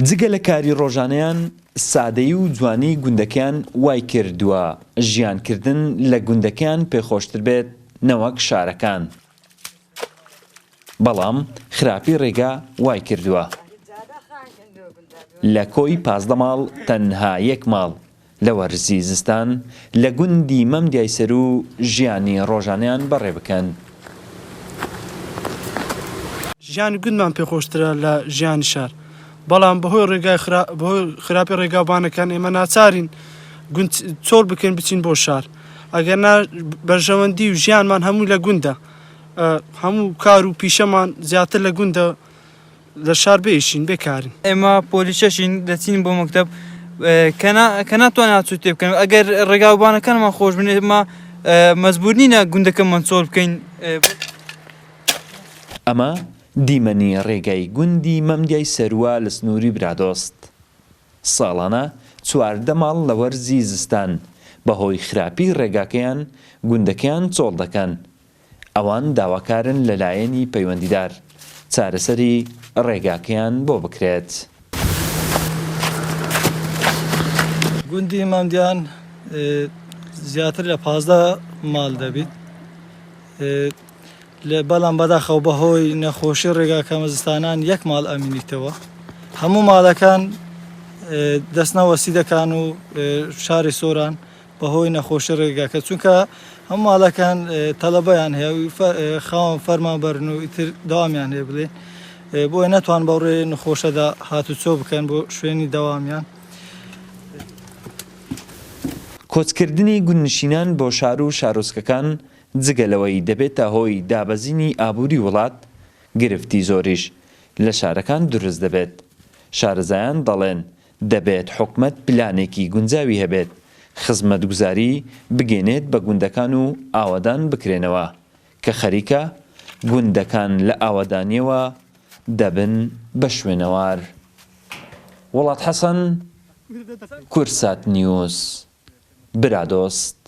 جگە لە کاری ڕۆژانەیان سادەیی و جوانی گوندەکەیان وای کردووە ژیانکردن لە گوندەکەیان پێخۆشتر بێت نەوەک شارەکان. بەڵام خراپی ڕێگا وای کردووە لە کۆی 15 ماڵ تەنها 1 ماڵ لە وەرزی زستان لە گوندی مەمدیای سەر و ژیانی ڕۆژانەیان بەڕێ بکەن. ژیانی گوندمان پێخۆشترە لە ژیانی شار، بەڵام بەهۆی خراپی ڕێگاوانەکان ئێمە ناچارین گوند چۆڵ بکەین بچین بۆ شار. ئەگەر بەرژەوەندی و ژیانمان هەموو لە گوندە، هەموو کار و پیشەمان زیاتر لە گوندە، لە شار بێشین بێکارین. ئێمە پۆلیسەشین دەچین بۆ مەکتەب کە ناتوانین هاتوو تێ بکەن. ئەگەر ڕێگاوبانەکانمان خۆش بنێت ئێمە مەجبوور نینە گوندەکەمان چۆڵ بکەین. ئەمە دیمەنی ڕێگای گوندی مەمدیای سەروە لە سنووری برادۆست. ساڵانە 14 ماڵ لە وەرزی زستان بەهۆی خراپی ڕێگاکەیان گوندەکەیان چۆڵ دەکەن. ئەوان داواکارن لەلایەنی پەیوەندیدار چارەسەری ڕێگاکەیان بۆ بکرێت. گوندی مەمدیان زیاتر لە 15 ماڵ دەبیت، بەڵام بەداخەو بەهۆی نەخۆشی ڕێگاکە مەزستانان 1 ماڵ ئەمینیتەوە. هەموو ماڵەکان دەستنەوەسی دەکان و شاری سۆران بەهۆی نەخۆشی ڕێگاکە، چونکە هەموو ماڵەکان تەلەبەیان هەیە و خاوەن فەرمانبەرن و ئیتر دەوامیان هەیە بڵێ، بۆیە نەتوان بەڕێ نەخۆشەدا هاتوچۆ بکەن بۆ شوێنی دەوامیان. کۆچکردنی گوندنشینان بۆ شار و شارۆچکەکان جگەلەوەی دەبێتە هۆی دابەزینی ئابووری وڵات، گرفتی زۆریش لە شارەکان دروست دەبێت. شارەزایان دەڵێن دەبێت حکومەت پلانێکی گونجاوی هەبێت، خزمەتگوزاری بگەێنێت بە گوندەکان و ئاوەدان بکرێنەوە کە خەریکە گوندەکان لە ئاوەدانیەوە دەبن بە شوێنەوار. وڵات حەسەن، کورسات نیوز، برادۆست.